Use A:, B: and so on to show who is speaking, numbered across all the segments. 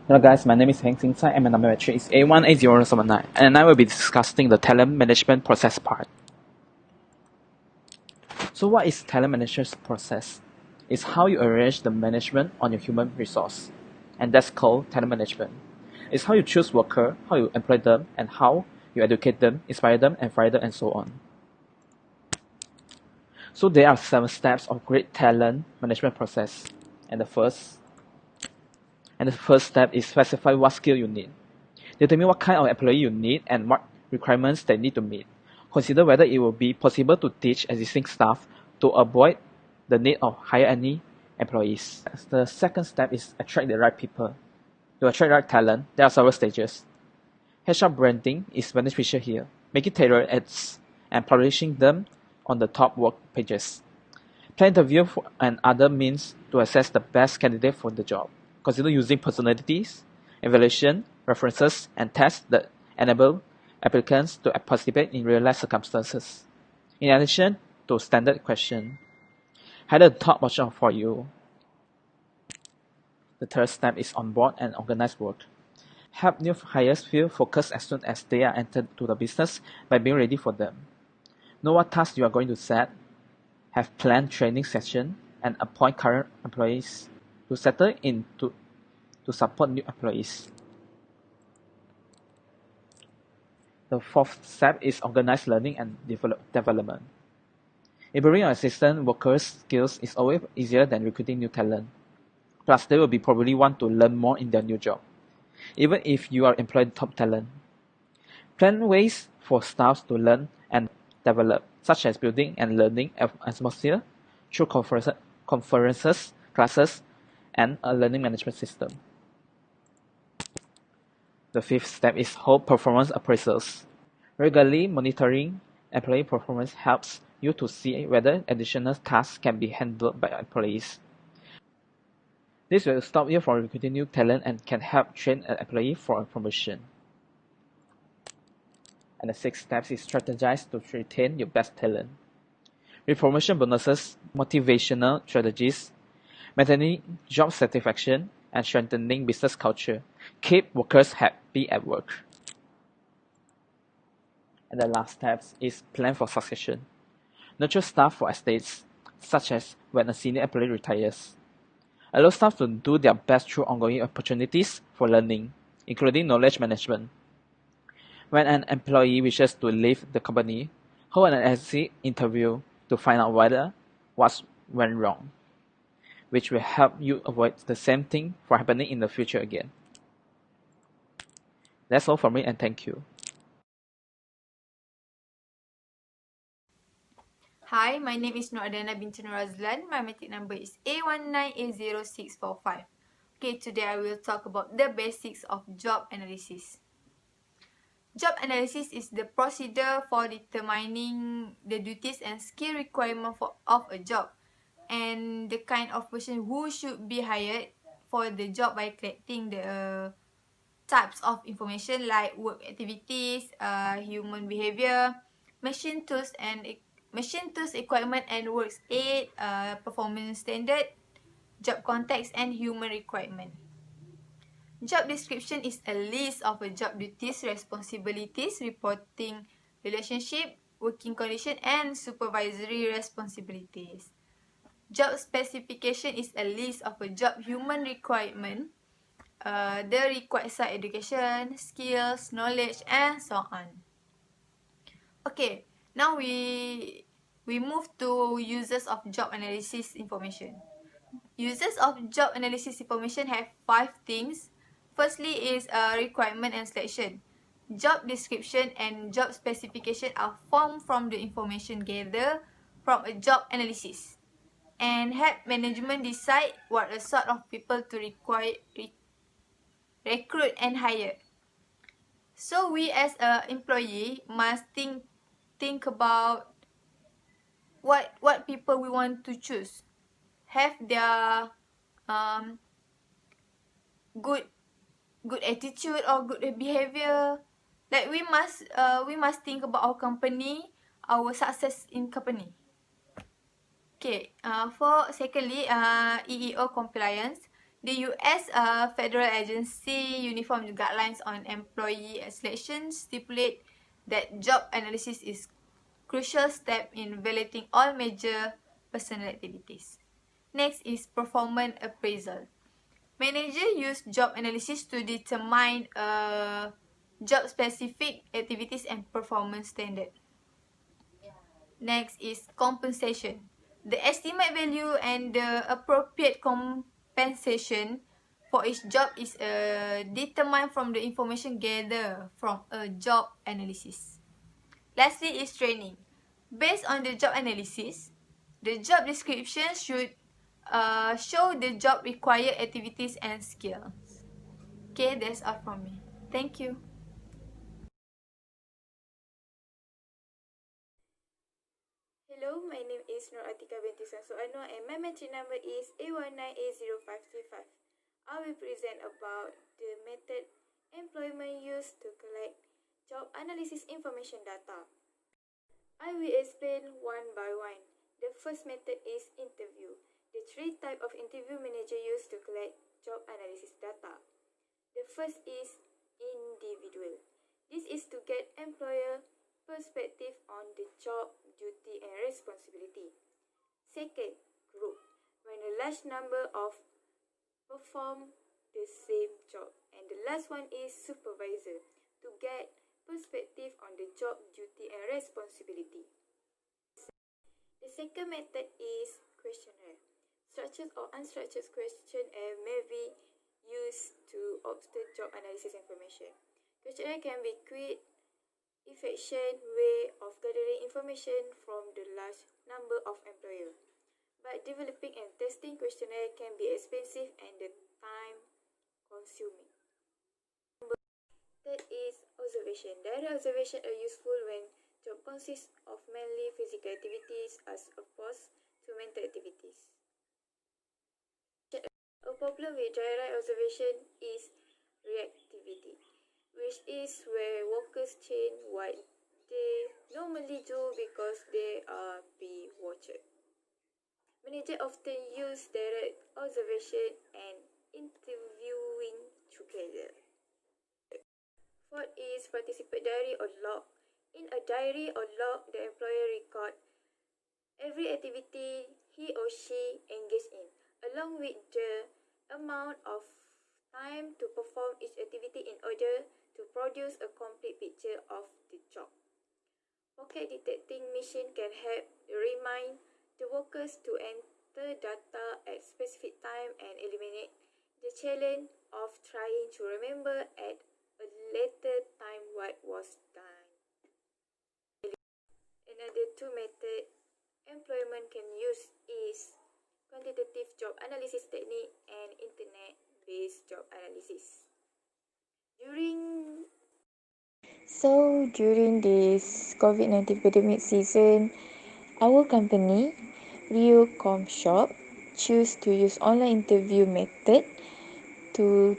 A: Hello guys, my name is Heng Sing Tsai and my number metric is A18079 and I will be discussing the talent management process part. So what is talent management process? It's how you arrange the management on your human resource, and that's called talent management. It's how you choose worker, how you employ them, and how you educate them, inspire them, and fire them, and so on. So there are 7 steps of great talent management process, and the first step is specify what skill you need. Determine what kind of employee you need and what requirements they need to meet. Consider whether it will be possible to teach existing staff to avoid the need of hire any employees. The second step is attract the right people. To attract the right talent, there are several stages. HR branding is beneficial here. Making tailored ads and publishing them on the top work pages. Plan interview and other means to assess the best candidate for the job. Consider using personalities, evaluation, references, and tests that enable applicants to participate in real-life circumstances. In addition to standard question, hire the top option for you. The third step is onboard and organize work. Help new hires feel focused as soon as they are entered to the business by being ready for them. Know what tasks you are going to set, have planned training session, and appoint current employees to settle in to support new employees. The fourth step is organized learning and development. Improving your existing workers' skills is always easier than recruiting new talent. Plus, they will be probably want to learn more in their new job, even if you are employing top talent. Plan ways for staff to learn and develop, such as building and learning atmosphere through conferences, classes, and a learning management system. The fifth step is hold performance appraisals. Regularly monitoring employee performance helps you to see whether additional tasks can be handled by employees. This will stop you from recruiting new talent and can help train an employee for a promotion. And the sixth step is strategize to retain your best talent. With promotion bonuses, motivational strategies, maintaining job satisfaction, and strengthening business culture, keep workers happy at work. And the last step is plan for succession. Nurture staff for estates, such as when a senior employee retires. Allow staff to do their best through ongoing opportunities for learning, including knowledge management. When an employee wishes to leave the company, hold an exit interview to find out what went wrong, which will help you avoid the same thing from happening in the future again. That's all from me, and thank you.
B: Hi, my name is Nur Adana binti Nur Razlan. My metric number is A1980645. Okay, today I will talk about the basics of job analysis. Job analysis is the procedure for determining the duties and skill requirement of a job and the kind of person who should be hired for the job by collecting the types of information like work activities, human behavior, machine tools, equipment and works aid, performance standard, job context, and human requirement. Job description is a list of job duties, responsibilities, reporting relationship, working condition, and supervisory responsibilities. Job specification is a list of job human requirement, the required site education, skills, knowledge, and so on. Okay, now we move to uses of job analysis information. Uses of job analysis information have 5 things. Firstly is requirement and selection. Job description and job specification are formed from the information gathered from a job analysis and help management decide what a sort of people to recruit and hire. So we as a employee must think about what people we want to choose. Have their good attitude or good behavior. Like we must think about our company, our success in company. Okay, for secondly, EEO compliance. The U.S. federal agency Uniform Guidelines on Employee Selection stipulate that job analysis is crucial step in evaluating all major personal activities. Next is performance appraisal. Manager use job analysis to determine job-specific activities and performance standard. Next is compensation. The estimate value and the appropriate compensation for each job is determined from the information gathered from a job analysis. Lastly is training. Based on the job analysis, the job description should show the job required activities and skills. Okay, that's all from me. Thank you.
C: Hello, my name is Nur Atika binti Sansuano and my metric number is A1980535. I will present about the method employment used to collect job analysis information data. I will explain one by one. The first method is interview. The three types of interview manager use to collect job analysis data. The first is individual. This is to get employer perspective on the job, duty and responsibility. Second, group. When a large number of perform the same job. And the last one is supervisor, to get perspective on the job, duty and responsibility. The second method is questionnaire. Structured or unstructured questionnaire may be used to obtain job analysis information. Questionnaire can be quick, efficient way of gathering information from the large number of employers. But developing and testing questionnaire can be expensive and the time consuming. Third is observation. Direct observation are useful when job consists of mainly physical activities as opposed to mental activities. A problem with direct observation is reactivity, which is where workers change what they normally do because they are being watched. Managers often use direct observation and interviewing together. Fourth is participant diary or log. In a diary or log, the employer record every activity he or she engaged in, along with the amount of time to perform each activity in order to produce a complete picture of the job. Pocket detecting machine can help remind the workers to enter data at specific time and eliminate the challenge of trying to remember at a later time what was done. Another two method employment can use is quantitative job analysis technique and internet-based job analysis. During this COVID-19 pandemic season, our company, Rio Shop, choose to use online interview method to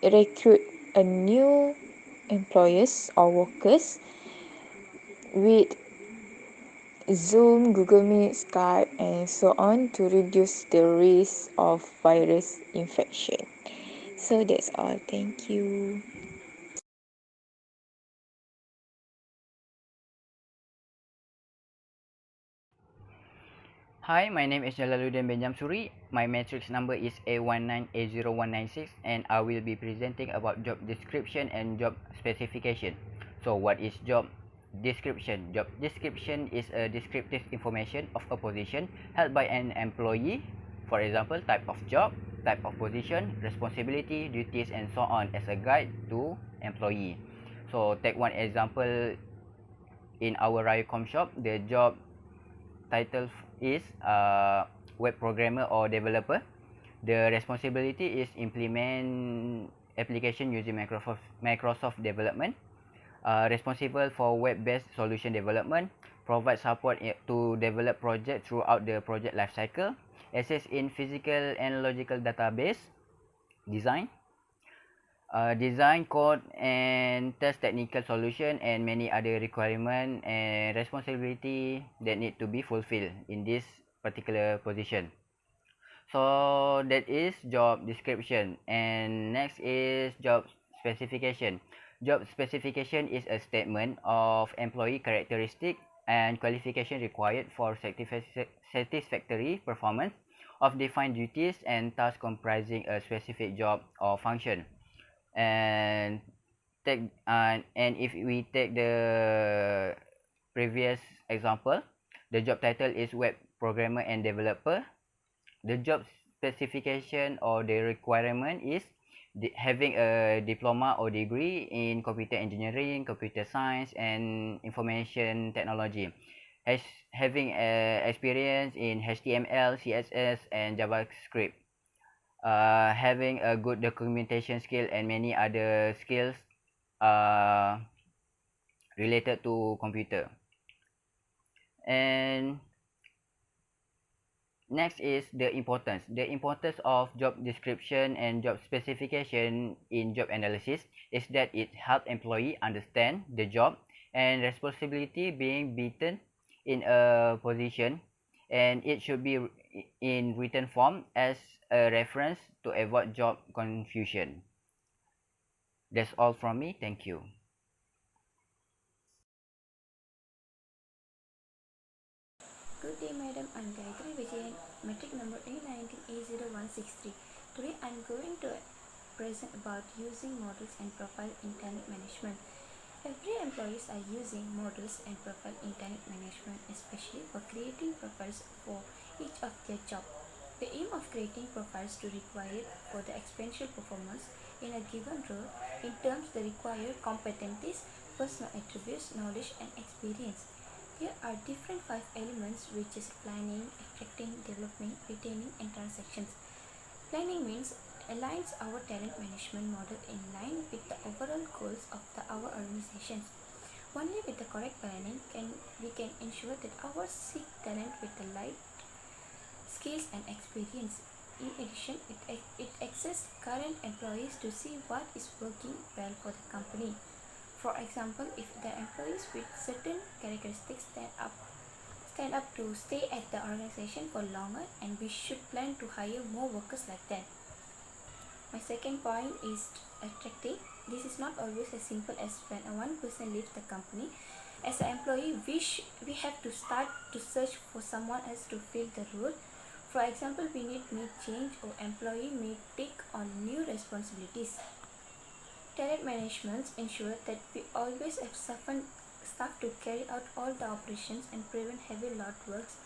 C: recruit a new employers or workers with Zoom, Google Meet, Skype and so on to reduce the risk of virus infection. So that's all. Thank you.
D: Hi, my name is Jalaluddin Benjam Suri. My matrix number is A1980196 and I will be presenting about job description and job specification. So what is job description? Job description is a descriptive information of a position held by an employee. For example, type of job, type of position, responsibility, duties and so on as a guide to employee. So take one example in our Riocom shop, the job title is web programmer or developer. The responsibility is implement application using Microsoft development. Responsible for web-based solution development, provide support to develop project throughout the project lifecycle, access in physical and logical database, design, design code and test technical solution and many other requirement and responsibility that need to be fulfilled in this particular position. So that is job description, and next is job specification. Job specification is a statement of employee characteristic and qualification required for satisfactory performance of defined duties and tasks comprising a specific job or function. And if we take the previous example, the job title is web programmer and developer. The job specification or the requirement is having a diploma or degree in computer engineering, computer science, and information technology. Having experience in HTML, CSS, and JavaScript. Having a good documentation skill and many other skills related to computer. And next is the importance. The importance of job description and job specification in job analysis is that it helps employee understand the job and responsibility being beaten in a position, and it should be in written form as a reference to avoid job confusion. That's all from me. Thank you.
C: Good day, madam. I'm Gayatri Vijayan, metric number A19A0163. Today I'm going to present about using models and profile in talent management. Every employees are using models and profile in talent management, especially for creating profiles for each of their job. The aim of creating profiles to require for the exponential performance in a given role in terms the required competencies, personal attributes, knowledge and experience. There are different 5 elements, which is planning, attracting, developing, retaining and transactions. Planning means aligns our talent management model in line with the overall goals of our organizations. Only with the correct planning we can ensure that our seek talent with the right skills and experience. In addition, it accesses current employees to see what is working well for the company. For example, if the employees with certain characteristics stand up to stay at the organization for longer, and we should plan to hire more workers like that. My second point is attracting. This is not always as simple as when one person leaves the company. As an employee, we have to start to search for someone else to fill the role. For example, we may change or employee may take on new responsibilities. Talent management ensures that we always have sufficient staff to carry out all the operations and prevent heavy load works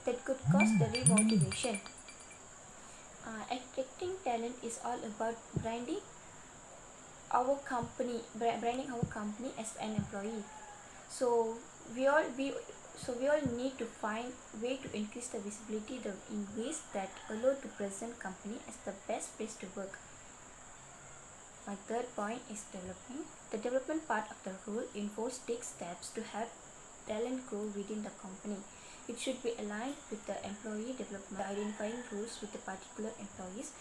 C: that could cause the remotivation. Attracting talent is all about branding our company as an employee. So we all need to find way to increase the visibility in ways that allow to present company as the best place to work. My third point is development. The development part of the role involves take steps to help talent grow within the company. It should be aligned with the employee development. Identifying roles with the particular employees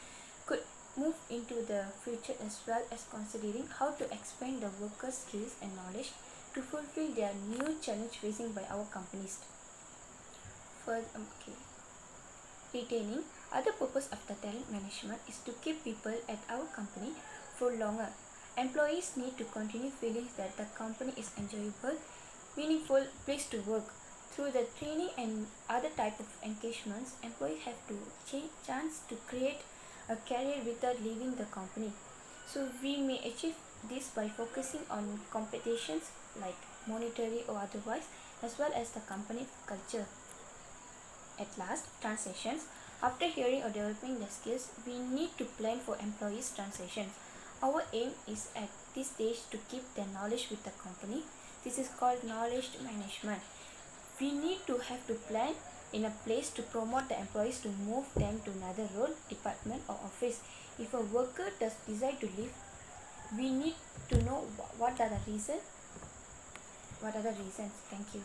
C: could move into the future, as well as considering how to expand the workers' skills and knowledge to fulfill their new challenge facing by our companies. Retaining. Other purpose of the talent management is to keep people at our company for longer. Employees need to continue feeling that the company is enjoyable, meaningful place to work. Through the training and other type of engagements, employees have to chance to create a career without leaving the company. So we may achieve this by focusing on competitions like monetary or otherwise, as well as the company culture. At last, transitions. After hearing or developing the skills, we need to plan for employees' transitions. Our aim is at this stage to keep their knowledge with the company. This is called knowledge management. We need to have to plan in a place to promote the employees to move them to another role, department or office. If a worker does decide to leave, we need to know what are the reasons. Thank you.